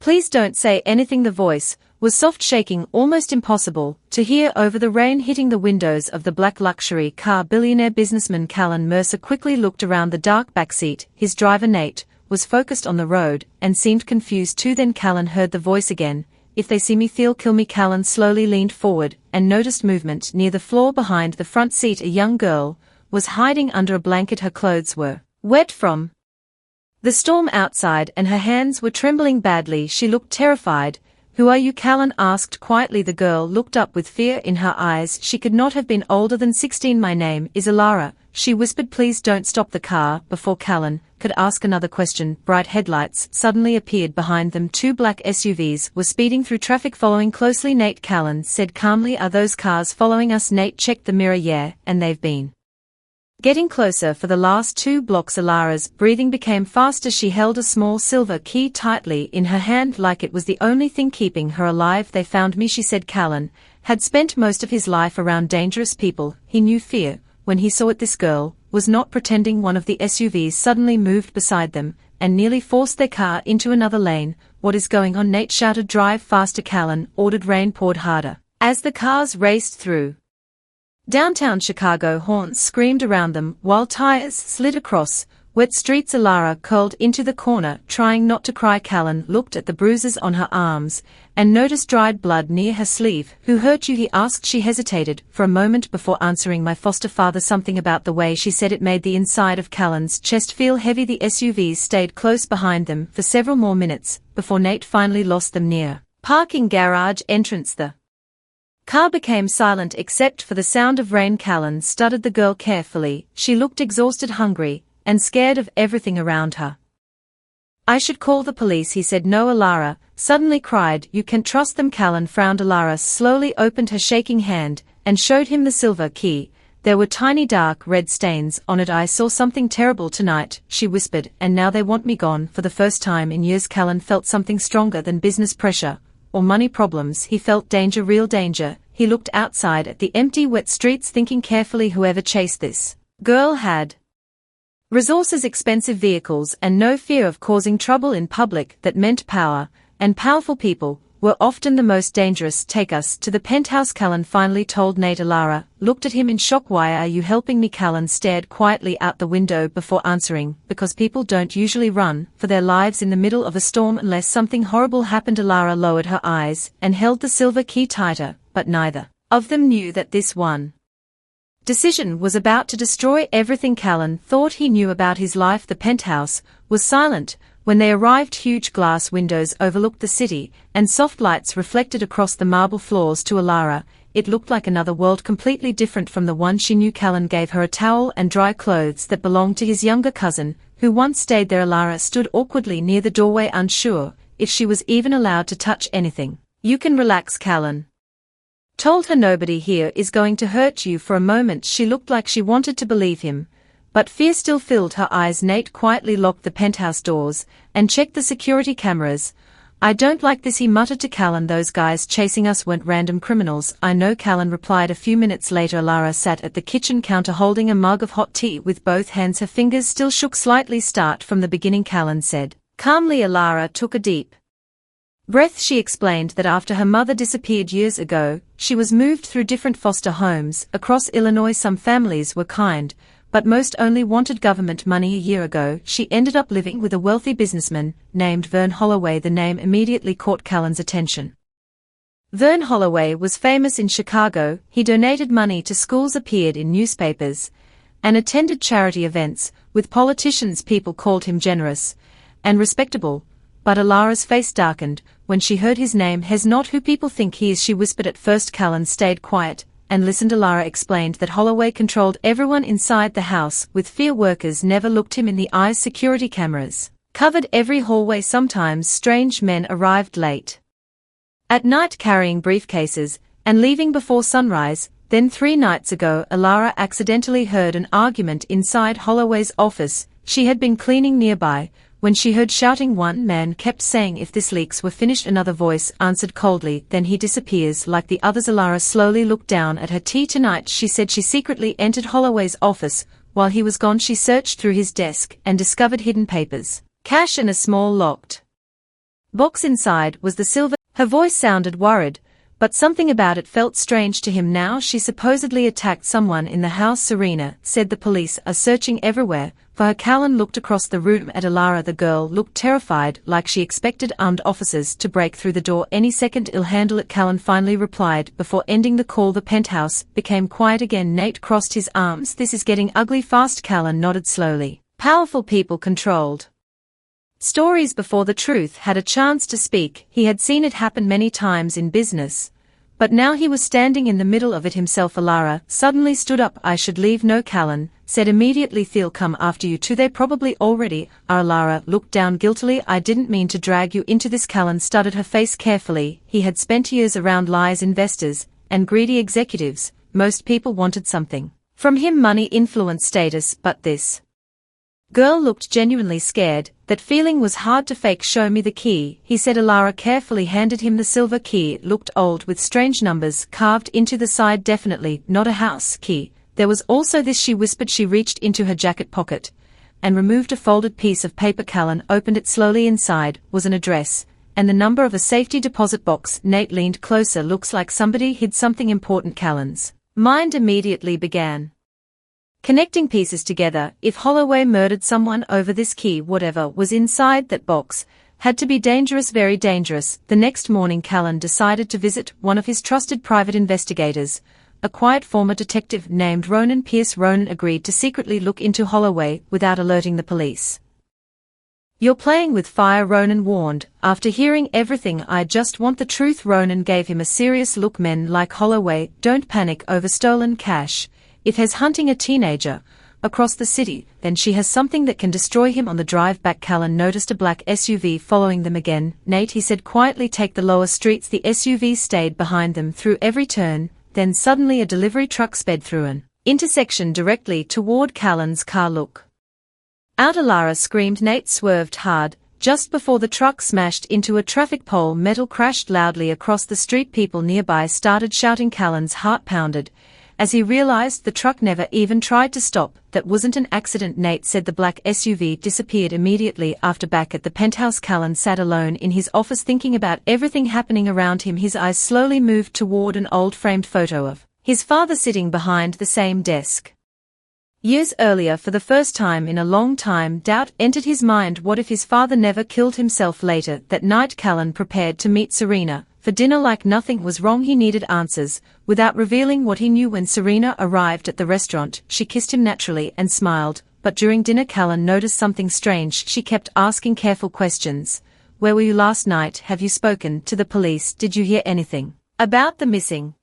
Please don't say anything. The voice was soft, shaking, almost impossible to hear over the rain hitting the windows of the black luxury car. Billionaire businessman Callan Mercer quickly looked around the dark backseat. His driver Nate was focused on the road and seemed confused too. Then Callan heard the voice again. If they see me, they'll kill me. Callan slowly leaned forward and noticed movement near the floor behind the front seat. A young girl was hiding under a blanket. Her clothes were wet from the storm outside and her hands were trembling badly. She looked terrified. Who are you? Callan asked quietly. The girl looked up with fear in her eyes. She could not have been older than 16. My name is Alara, she whispered. Please don't stop the car. Before Callan could ask another question, bright headlights suddenly appeared behind them. Two black SUVs were speeding through traffic, following closely. Nate, Callan said calmly. Are those cars following us? Nate checked the mirror. Yeah, and they've been getting closer for the last 2 blocks. Alara's breathing became faster. She held a small silver key tightly in her hand like it was the only thing keeping her alive. They found me, she said. Callan had spent most of his life around dangerous people. He knew fear when he saw it. This girl was not pretending. One of the SUVs suddenly moved beside them and nearly forced their car into another lane. What is going on? Nate shouted. Drive faster, Callan ordered. Rain poured harder as the cars raced through downtown Chicago. Horns screamed around them while tires slid across wet streets. Alara curled into the corner, trying not to cry. Callan looked at the bruises on her arms and noticed dried blood near her sleeve. Who hurt you? He asked. She hesitated for a moment before answering. My foster father. Something about the way she said it made the inside of Callan's chest feel heavy. The SUVs stayed close behind them for several more minutes before Nate finally lost them near parking garage entrance. The car became silent except for the sound of rain. Callan studied the girl carefully. She looked exhausted, hungry, and scared of everything around her. I should call the police, he said. No, Alara suddenly cried. You can trust them. Callan frowned. Alara slowly opened her shaking hand and showed him the silver key. There were tiny dark red stains on it. I saw something terrible tonight, she whispered, and now they want me gone. For the first time in years, Callan felt something stronger than business pressure or money problems. He felt danger, real danger. He looked outside at the empty, wet streets, thinking carefully. Whoever chased this girl had resources, expensive vehicles, and no fear of causing trouble in public. That meant power, and powerful people were often the most dangerous. Take us to the penthouse, Callan finally told Nate. Alara looked at him in shock. Why are you helping me? Callan stared quietly out the window before answering. Because people don't usually run for their lives in the middle of a storm unless something horrible happened. Alara lowered her eyes and held the silver key tighter, but neither of them knew that this one decision was about to destroy everything Callan thought he knew about his life. The penthouse was silent when they arrived. Huge glass windows overlooked the city, and soft lights reflected across the marble floors. To Alara, it looked like another world, completely different from the one she knew. Callan gave her a towel and dry clothes that belonged to his younger cousin, who once stayed there. Alara stood awkwardly near the doorway, unsure if she was even allowed to touch anything. You can relax, Callan told her. Nobody here is going to hurt you. For a moment she looked like she wanted to believe him, but fear still filled her eyes. Nate quietly locked the penthouse doors and checked the security cameras. I don't like this, he muttered to Callan. Those guys chasing us weren't random criminals. I know, Callan replied. A few minutes later, Alara sat at the kitchen counter holding a mug of hot tea with both hands. Her fingers still shook slightly. Start from the beginning, Callan said calmly. Alara took a deep breath. She explained that after her mother disappeared years ago, she was moved through different foster homes across Illinois. Some families were kind, but most only wanted government money. A year ago, she ended up living with a wealthy businessman named Vern Holloway. The name immediately caught Callan's attention. Vern Holloway was famous in Chicago. He donated money to schools, appeared in newspapers, and attended charity events with politicians. People called him generous and respectable. But Alara's face darkened when she heard his name. He's not who people think he is, she whispered. At first Callan stayed quiet and listened. Alara explained that Holloway controlled everyone inside the house with fear. Workers never looked him in the eyes. Security cameras covered every hallway. Sometimes strange men arrived late at night carrying briefcases and leaving before sunrise. Then 3 nights ago, Alara accidentally heard an argument inside Holloway's office. She had been cleaning nearby when she heard shouting. One man kept saying if this leaks were finished. Another voice answered coldly, then he disappears like the others. Alara slowly looked down at her tea. Tonight, she said, she secretly entered Holloway's office. While he was gone, she searched through his desk and discovered hidden papers, cash, and a small locked box inside was the silver. Her voice sounded worried, but something about it felt strange to him now. She supposedly attacked someone in the house. Serena said the police are searching everywhere for her. Callan looked across the room at Alara. The girl looked terrified, like she expected armed officers to break through the door any second. I'll handle it, Callan finally replied before ending the call. The penthouse became quiet again. Nate crossed his arms. This is getting ugly fast. Callan nodded slowly. Powerful people controlled stories before the truth had a chance to speak. He had seen it happen many times in business, but now he was standing in the middle of it himself. Alara suddenly stood up. I should leave. No, Callan said immediately. They'll come after you too. They probably already are. Alara looked down guiltily. I didn't mean to drag you into this. Callan studied her face carefully. He had spent years around lies, investors, and greedy executives. Most people wanted something from him: money, influence, status, but this girl looked genuinely scared. That feeling was hard to fake. Show me the key, he said. Alara carefully handed him the silver key. It looked old with strange numbers carved into the side. Definitely not a house key. There was also this, she whispered. She reached into her jacket pocket and removed a folded piece of paper. Callan opened it slowly. Inside was an address and the number of a safety deposit box. Nate leaned closer. Looks like somebody hid something important. Callan's mind immediately began connecting pieces together. If Holloway murdered someone over this key, whatever was inside that box had to be dangerous, very dangerous. The next morning Callan decided to visit one of his trusted private investigators, a quiet former detective named Ronan Pierce. Ronan agreed to secretly look into Holloway without alerting the police. You're playing with fire, Ronan warned. After hearing everything, I just want the truth. Ronan gave him a serious look. Men like Holloway don't panic over stolen cash. If he's hunting a teenager across the city, then she has something that can destroy him. On the drive back, Callan noticed a black SUV following them again. Nate, he said quietly, take the lower streets. The SUV stayed behind them through every turn. Then suddenly a delivery truck sped through an intersection directly toward Callan's car. Look out, Alara screamed. Nate swerved hard just before the truck smashed into a traffic pole. Metal crashed loudly across the street. People nearby started shouting. Callan's heart pounded as he realized the truck never even tried to stop. That wasn't an accident, Nate said. The black SUV disappeared immediately after. Back at the penthouse, Callan sat alone in his office thinking about everything happening around him. His eyes slowly moved toward an old framed photo of his father sitting behind the same desk years earlier. For the first time in a long time, doubt entered his mind. What if his father never killed himself? Later that night, Callan prepared to meet Serena for dinner like nothing was wrong. He needed answers without revealing what he knew. When Serena arrived at the restaurant, she kissed him naturally and smiled, but during dinner Callan noticed something strange. She kept asking careful questions. Where were you last night? Have you spoken to the police? Did you hear anything about the missing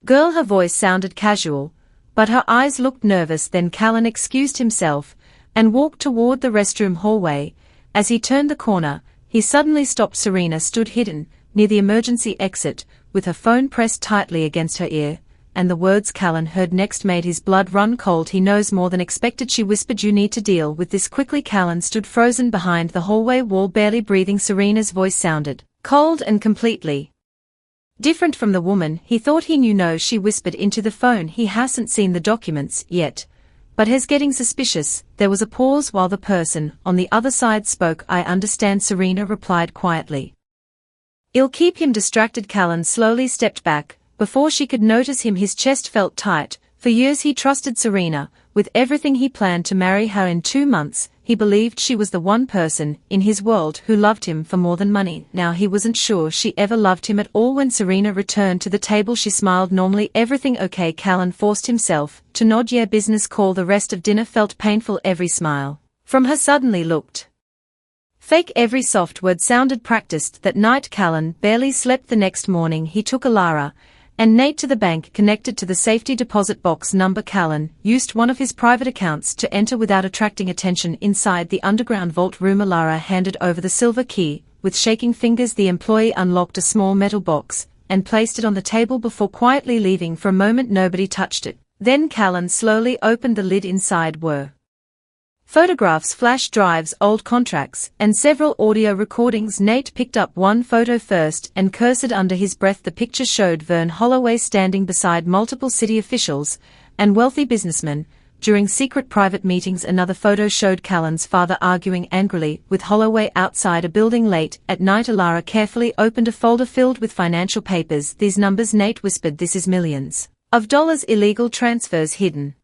girl? Her voice sounded casual, but her eyes looked nervous. Then Callan excused himself and walked toward the restroom hallway. As he turned the corner, he suddenly stopped. Serena stood hidden near the emergency exit, with her phone pressed tightly against her ear, and the words Callan heard next made his blood run cold. He knows more than expected, she whispered. You need to deal with this quickly. Callan stood frozen behind the hallway wall, barely breathing. Serena's voice sounded cold and completely different from the woman he thought he knew. No, she whispered into the phone. He hasn't seen the documents yet, but he's getting suspicious. There was a pause while the person on the other side spoke. I understand, Serena replied quietly. It'll keep him distracted. Callan slowly stepped back before she could notice him. His chest felt tight. For years he trusted Serena with everything. He planned to marry her in 2 months. He believed she was the one person in his world who loved him for more than money. Now he wasn't sure she ever loved him at all. When Serena returned to the table, she smiled normally. Everything okay? Callan forced himself to nod. Yeah, business call. The rest of dinner felt painful. Every smile from her suddenly looked fake. Every soft word sounded practiced. That night Callan barely slept. The next morning he took Alara and Nate to the bank connected to the safety deposit box number. Callan used one of his private accounts to enter without attracting attention. Inside the underground vault room, Alara handed over the silver key. With shaking fingers the employee unlocked a small metal box and placed it on the table before quietly leaving. For a moment nobody touched it. Then Callan slowly opened the lid. Inside were photographs, flash drives, old contracts, and several audio recordings. Nate picked up one photo first and cursed under his breath. The picture showed Vern Holloway standing beside multiple city officials and wealthy businessmen, During secret private meetings, another photo showed Callan's father arguing angrily with Holloway outside a building late at night. Alara carefully opened a folder filled with financial papers. These numbers, Nate whispered, this is millions of dollars illegal transfers, hidden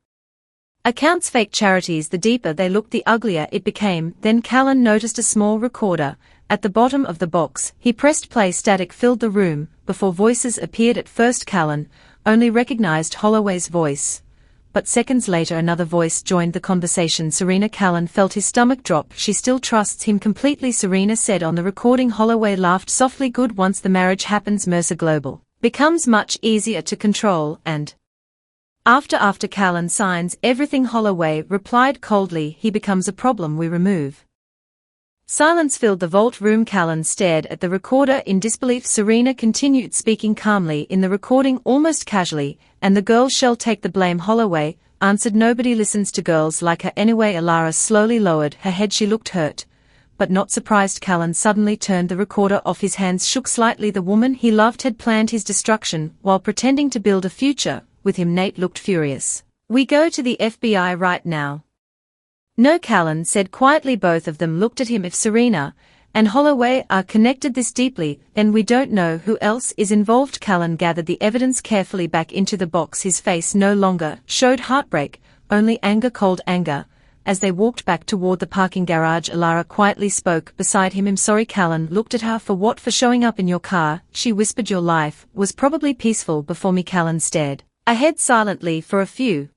accounts, fake charities. The deeper they looked, the uglier it became. Then Callan noticed a small recorder at the bottom of the box. He pressed play. Static filled the room before voices appeared. At first Callan only recognized Holloway's voice, but seconds later another voice joined the conversation. Serena. Callan felt his stomach drop. She still trusts him completely, Serena said on the recording. Holloway laughed softly. Good, once the marriage happens, Mercer Global becomes much easier to control, and after Callan signs everything, Holloway replied coldly, he becomes a problem we remove. Silence filled the vault room. Callan stared at the recorder in disbelief. Serena continued, speaking calmly in the recording almost casually, and the girls shall take the blame. Holloway answered, nobody listens to girls like her anyway. Alara slowly lowered her head. She looked hurt, but not surprised. Callan suddenly turned the recorder off. His hands shook slightly. The woman he loved had planned his destruction while pretending to build a future with him. Nate looked furious. We go to the FBI right now. No, Callan said quietly. Both of them looked at him. If Serena and Holloway are connected this deeply, then we don't know who else is involved. Callan gathered the evidence carefully back into the box. His face no longer showed heartbreak, only anger, cold anger. As they walked back toward the parking garage, Alara quietly spoke beside him. I'm sorry. Callan looked at her. For what? For showing up in your car, she whispered. Your life was probably peaceful before me. Callan stared ahead silently for a few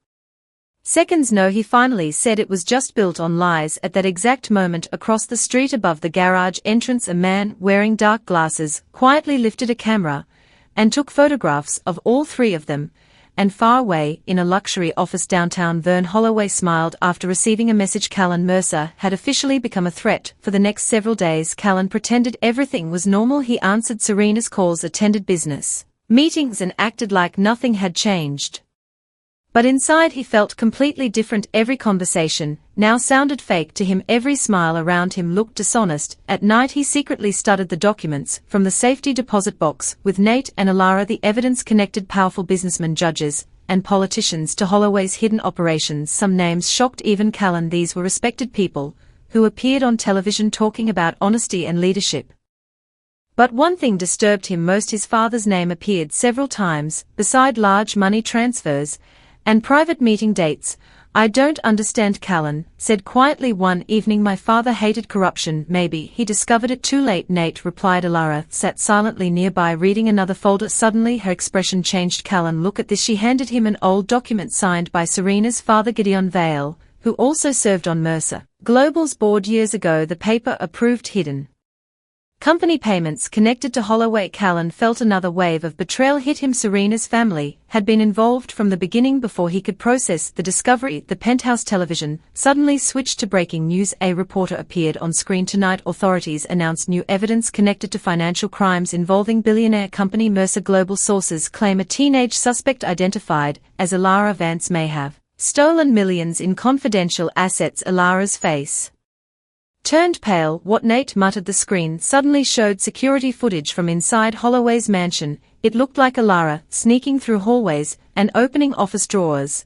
seconds. No, he finally said, it was just built on lies. At that exact moment, across the street above the garage entrance, a man wearing dark glasses quietly lifted a camera and took photographs of all three of them. And far away, in a luxury office downtown, Vern Holloway smiled after receiving a message. Callan Mercer had officially become a threat. For the next several days, Callan pretended everything was normal. He answered Serena's calls, attended business meetings, and acted like nothing had changed. But inside he felt completely different. Every conversation now sounded fake to him. Every smile around him looked dishonest. At night he secretly studied the documents from the safety deposit box with Nate and Alara. The evidence connected powerful businessmen, judges, and politicians to Holloway's hidden operations. Some names shocked even Callan. These were respected people who appeared on television talking about honesty and leadership. But one thing disturbed him most. His father's name appeared several times beside large money transfers and private meeting dates. I don't understand, Callan said quietly one evening. My father hated corruption. Maybe he discovered it too late, Nate replied. Alara sat silently nearby reading another folder. Suddenly her expression changed. Callan, look at this. She handed him an old document signed by Serena's father, Gideon Vale, who also served on Mercer Global's board years ago. The paper approved hidden company payments connected to Holloway. Callan felt another wave of betrayal hit him. Serena's family had been involved from the beginning. Before he could process the discovery, the penthouse television suddenly switched to breaking news. A reporter appeared on screen. Tonight, authorities announced new evidence connected to financial crimes involving billionaire company Mercer Global. Sources claim a teenage suspect identified as Alara Vance may have stolen millions in confidential assets. Alara's face turned pale. What? Nate muttered. The screen suddenly showed security footage from inside Holloway's mansion. It looked like Alara sneaking through hallways and opening office drawers.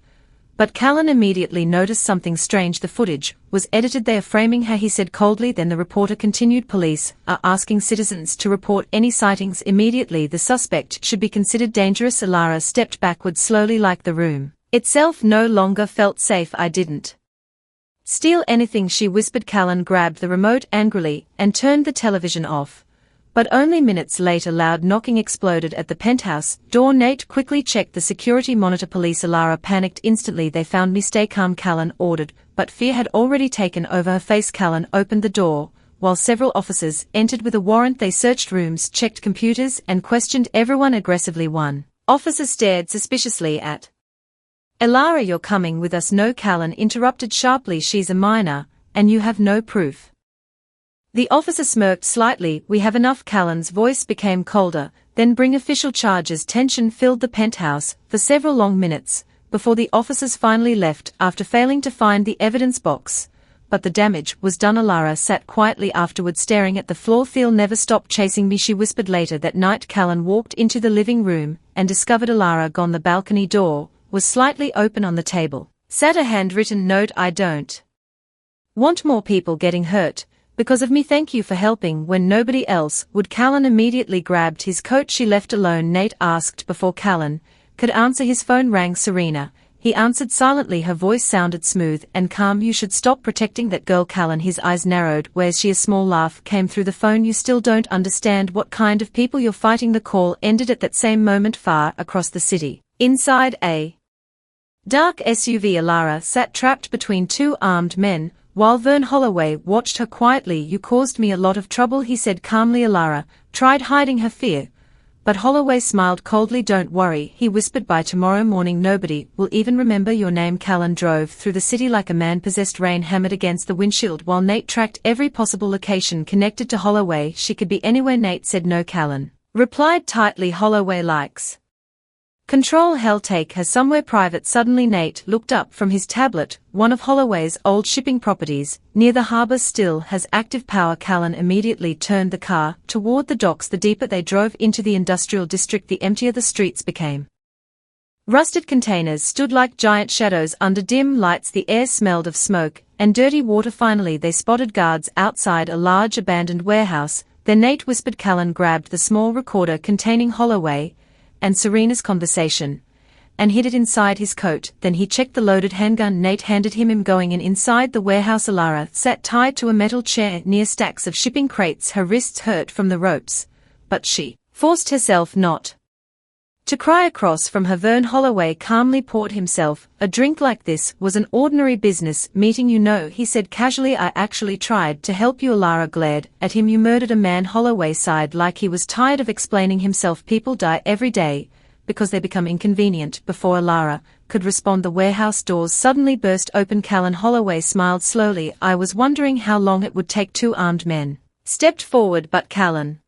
But Callan immediately noticed something strange. The footage was edited. They are framing her, he said coldly. Then the reporter continued, police are asking citizens to report any sightings immediately. The suspect should be considered dangerous. Alara stepped backward slowly, like the room itself no longer felt safe. I didn't steal anything, she whispered. Callan grabbed the remote angrily and turned the television off. But only minutes later, loud knocking exploded at the penthouse door. Nate quickly checked the security monitor. Police. Alara panicked instantly. They found me. Stay calm, Callan ordered, but fear had already taken over her face. Callan opened the door, while several officers entered with a warrant. They searched rooms, checked computers, and questioned everyone aggressively. One officer stared suspiciously at Alara. You're coming with us. No, Callan interrupted sharply. She's a minor, and you have no proof. The officer smirked slightly. We have enough. Callan's voice became colder. Then bring official charges. Tension filled the penthouse for several long minutes before the officers finally left after failing to find the evidence box. But the damage was done. Alara sat quietly afterward, staring at the floor. They'll never stop chasing me, she whispered. Later that night, Callan walked into the living room and discovered Alara gone. The balcony door was slightly open on the table. sat a handwritten note. I don't want more people getting hurt because of me. Thank you for helping when nobody else would. Callan immediately grabbed his coat. She left alone, Nate asked. Before Callan could answer, his phone rang. Serena. He answered silently. Her voice sounded smooth and calm. You should stop protecting that girl, Callan. His eyes narrowed. Where's she? A small laugh came through the phone. You still don't understand what kind of people you're fighting. The call ended at that same moment. Far across the city, inside a dark SUV, Alara sat trapped between two armed men, while Vern Holloway watched her quietly. You caused me a lot of trouble, he said calmly. Alara tried hiding her fear, but Holloway smiled coldly. Don't worry, he whispered, by tomorrow morning nobody will even remember your name. Callan drove through the city like a man possessed. Rain hammered against the windshield while Nate tracked every possible location connected to Holloway. She could be anywhere, Nate said. No, Callan replied tightly. Holloway likes control. Hell, take her somewhere private. Suddenly Nate looked up from his tablet. One of Holloway's old shipping properties near the harbor still has active power. Callan immediately turned the car toward the docks. The deeper they drove into the industrial district, the emptier the streets became. Rusted containers stood like giant shadows under dim lights. The air smelled of smoke and dirty water. Finally they spotted guards outside a large abandoned warehouse. Then Nate whispered. Callan grabbed the small recorder containing Holloway and Serena's conversation and hid it inside his coat. Then he checked the loaded handgun Nate handed him. Going inside the warehouse, Alara sat tied to a metal chair near stacks of shipping crates. Her wrists hurt from the ropes, but she forced herself not to cry. Across from her, Vern Holloway calmly poured himself a drink. Like this was an ordinary business meeting, you know, he said casually. I actually tried to help you. Alara glared at him. You murdered a man. Holloway sighed like he was tired of explaining himself. People die every day because they become inconvenient. Before Alara could respond, the warehouse doors suddenly burst open. Callan Holloway smiled slowly. I was wondering how long it would take. Two armed men stepped forward, but Callan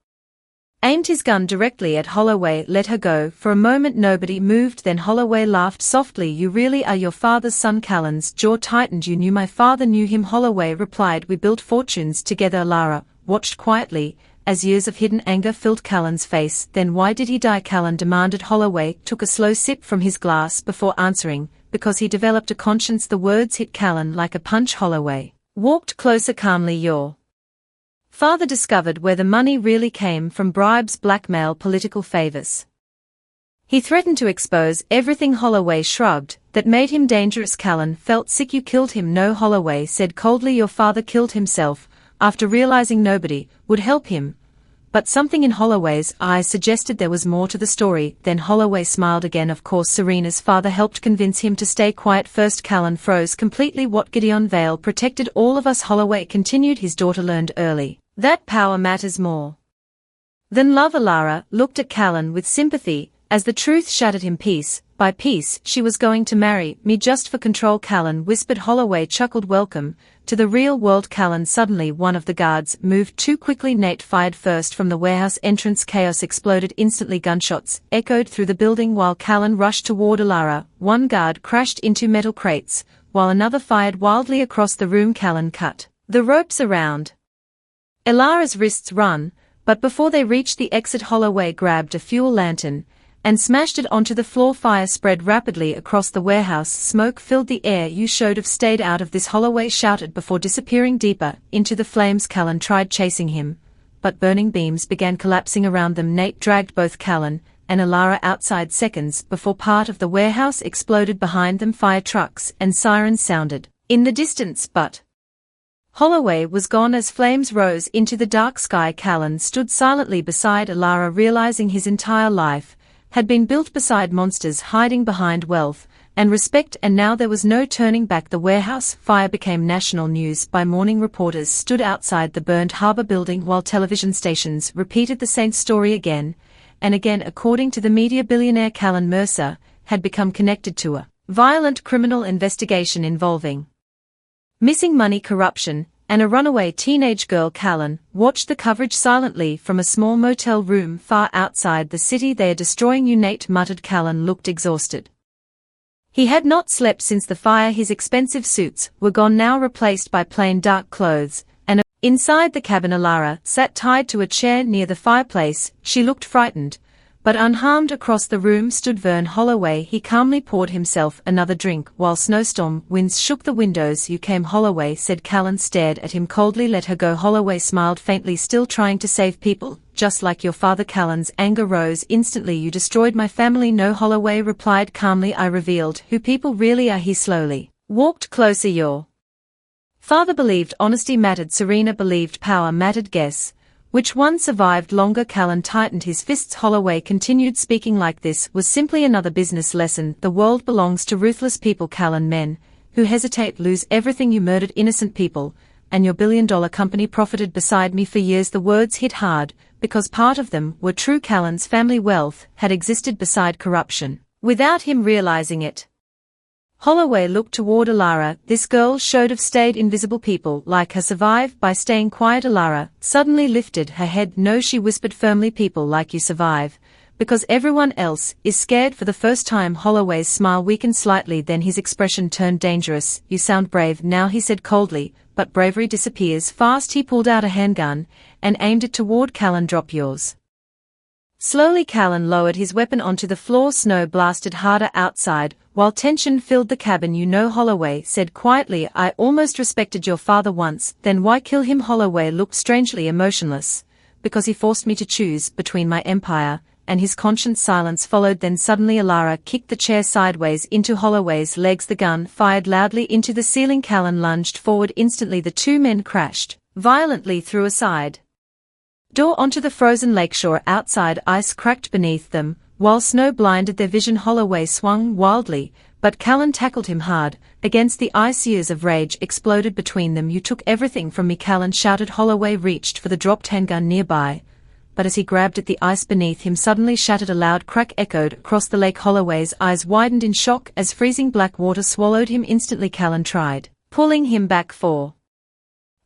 aimed his gun directly at Holloway. Let her go. For a moment nobody moved. Then Holloway laughed softly. You really are your father's son? Callan's jaw tightened. You knew my father? Knew him, Holloway replied. We built fortunes together. Lara watched quietly as years of hidden anger filled Callan's face. Then why did he die? Callan demanded. Holloway took a slow sip from his glass before answering. Because he developed a conscience. The words hit Callan like a punch. Holloway walked closer calmly. Your father discovered where the money really came from: bribes, blackmail, political favors. He threatened to expose everything. Holloway shrugged. That made him dangerous. Callan felt sick. You killed him? No, Holloway said coldly. Your father killed himself after realizing nobody would help him. But something in Holloway's eyes suggested there was more to the story. Then Holloway smiled again. Of course, Serena's father helped convince him to stay quiet first. Callan froze completely. What? Gideon Vale protected all of us, Holloway continued. His daughter learned early that power matters more than love. Alara looked at Callan with sympathy as the truth shattered him piece by piece. She was going to marry me just for control, Callan whispered. Holloway chuckled. Welcome to the real world, Callan. Suddenly one of the guards moved too quickly. Nate fired first from the warehouse entrance. Chaos exploded instantly. Gunshots echoed through the building while Callan rushed toward Alara. One guard crashed into metal crates while another fired wildly across the room. Callan cut the ropes around Alara's wrists run, but before they reached the exit, Holloway grabbed a fuel lantern and smashed it onto the floor. Fire spread rapidly across the warehouse. Smoke filled the air. You should have stayed out of this, Holloway shouted before disappearing deeper into the flames. Callan tried chasing him, but burning beams began collapsing around them. Nate dragged both Callan and Alara outside seconds before part of the warehouse exploded behind them. Fire trucks and sirens sounded in the distance, but Holloway was gone as flames rose into the dark sky. Callan stood silently beside Alara, realizing his entire life had been built beside monsters hiding behind wealth and respect, and now there was no turning back. The warehouse fire became national news. By morning, reporters stood outside the burned harbor building while television stations repeated the same story again and again. According to the media, billionaire Callan Mercer had become connected to a violent criminal investigation involving missing money, corruption, and a runaway teenage girl. Callan watched the coverage silently from a small motel room far outside the city. They are destroying you, Nate muttered. Callan looked exhausted. He had not slept since the fire. His expensive suits were gone now, replaced by plain dark clothes, and inside the cabin Alara sat tied to a chair near the fireplace. She looked frightened, But unharmed across the room stood Vern Holloway. He calmly poured himself another drink while snowstorm winds shook the windows. "You came," Holloway said. Callan stared at him coldly. "Let her go." Holloway smiled faintly, still trying to save people. "Just like your father." Callan's anger rose instantly. "You destroyed my family." "No," Holloway replied calmly. "I revealed who people really are." He slowly walked closer. "Your father believed honesty mattered. Serena believed power mattered. Guess which one survived longer?" Callan tightened his fists. Holloway continued, "Speaking like this was simply another business lesson. The world belongs to ruthless people, Callan. Men who hesitate lose everything. You murdered innocent people, and your billion-dollar company profited beside me for years." The words hit hard, because part of them were true. Callan's family wealth had existed beside corruption, without him realizing it. Holloway looked toward Alara. "This girl should have stayed invisible. People like her survive by staying quiet." Alara suddenly lifted her head. "No," she whispered firmly, "people like you survive because everyone else is scared." For the first time Holloway's smile weakened slightly, then his expression turned dangerous. "You sound brave now," he said coldly, "but bravery disappears fast." He pulled out a handgun and aimed it toward Callan. "Drop yours." Slowly Callan lowered his weapon onto the floor. Snow blasted harder outside, while tension filled the cabin. "You know," Holloway said quietly, "I almost respected your father once." "Then why kill him?" Holloway looked strangely emotionless. "Because he forced me to choose between my empire and his conscience." Silence followed, then suddenly Alara kicked the chair sideways into Holloway's legs. The gun fired loudly into the ceiling. Callan lunged forward. Instantly the two men crashed violently through a side door onto the frozen lakeshore outside. Ice cracked beneath them, while snow blinded their vision. Holloway swung wildly, but Callan tackled him hard against the ice. Years of rage exploded between them. "You took everything from me," Callan shouted. Holloway reached for the dropped handgun nearby, but as he grabbed it, the ice beneath him suddenly shattered. A loud crack echoed across the lake. Holloway's eyes widened in shock as freezing black water swallowed him instantly. Callan tried pulling him back for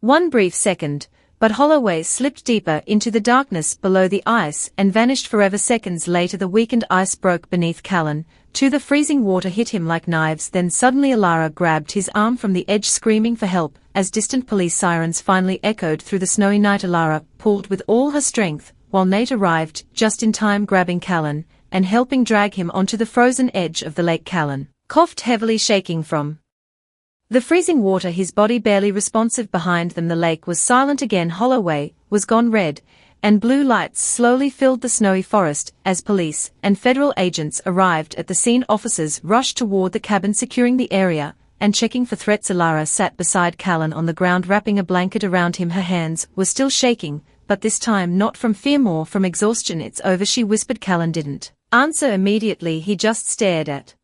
one brief second, but Holloway slipped deeper into the darkness below the ice and vanished forever. Seconds later the weakened ice broke beneath Callan, too. The freezing water hit him like knives. Then suddenly Alara grabbed his arm from the edge, screaming for help. As distant police sirens finally echoed through the snowy night, Alara pulled with all her strength, while Nate arrived just in time, grabbing Callan and helping drag him onto the frozen edge of the lake. Callan coughed heavily, shaking from the freezing water, his body barely responsive. Behind them the lake was silent again. Holloway was gone. Red and blue lights slowly filled the snowy forest as police and federal agents arrived at the scene. Officers rushed toward the cabin, securing the area and checking for threats. Alara sat beside Callan on the ground, wrapping a blanket around him. Her hands were still shaking, but this time not from fear, more from exhaustion. "It's over," she whispered. Callan didn't answer immediately. He just stared at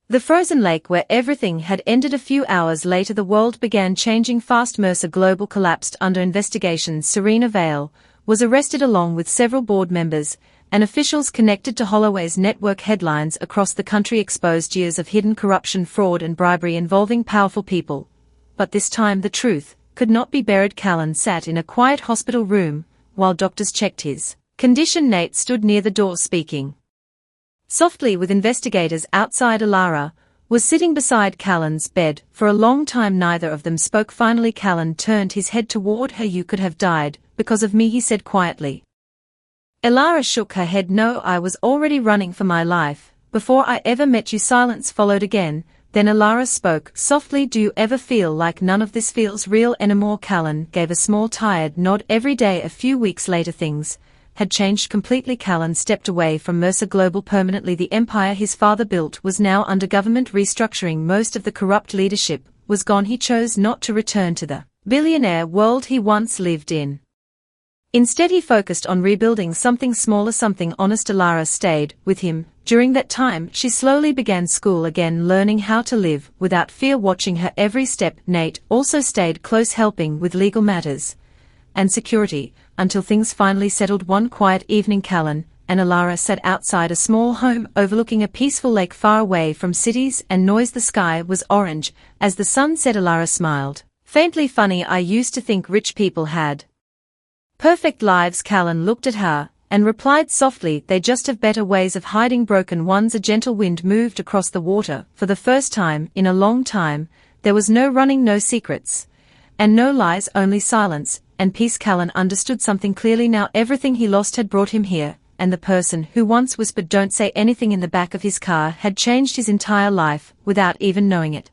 the frozen lake where everything had ended. A few hours later the world began changing fast. Mercer Global collapsed under investigation. Serena Vale was arrested along with several board members and officials connected to Holloway's network. Headlines across the country exposed years of hidden corruption, fraud and bribery involving powerful people. But this time the truth could not be buried. Callan sat in a quiet hospital room while doctors checked his condition. Nate stood near the door, speaking softly with investigators outside. Alara was sitting beside Callan's bed. For a long time neither of them spoke. Finally Callan turned his head toward her. "You could have died because of me," he said quietly. Alara shook her head. "No, I was already running for my life before I ever met you." Silence followed again. Then Alara spoke softly. "Do you ever feel like none of this feels real anymore?" Callan gave a small tired nod. Every day. A few weeks later things had changed completely. Callan stepped away from Mercer Global permanently. The empire his father built was now under government restructuring. Most of the corrupt leadership was gone. He chose not to return to the billionaire world he once lived in. Instead he focused on rebuilding something smaller, something honest. Alara stayed with him. During that time she slowly began school again, learning how to live without fear, watching her every step. Nate also stayed close, helping with legal matters and security, until things finally settled. One quiet evening Callan and Alara sat outside a small home overlooking a peaceful lake far away from cities and noise. The sky was orange as the sun set. Alara smiled faintly. "Funny, I used to think rich people had perfect lives." Callan looked at her and replied softly, "They just have better ways of hiding broken ones." A gentle wind moved across the water. For the first time in a long time there was no running, no secrets and no lies, only silence and peace. Callan understood something clearly now. Everything he lost had brought him here, and the person who once whispered "don't say anything" in the back of his car had changed his entire life without even knowing it.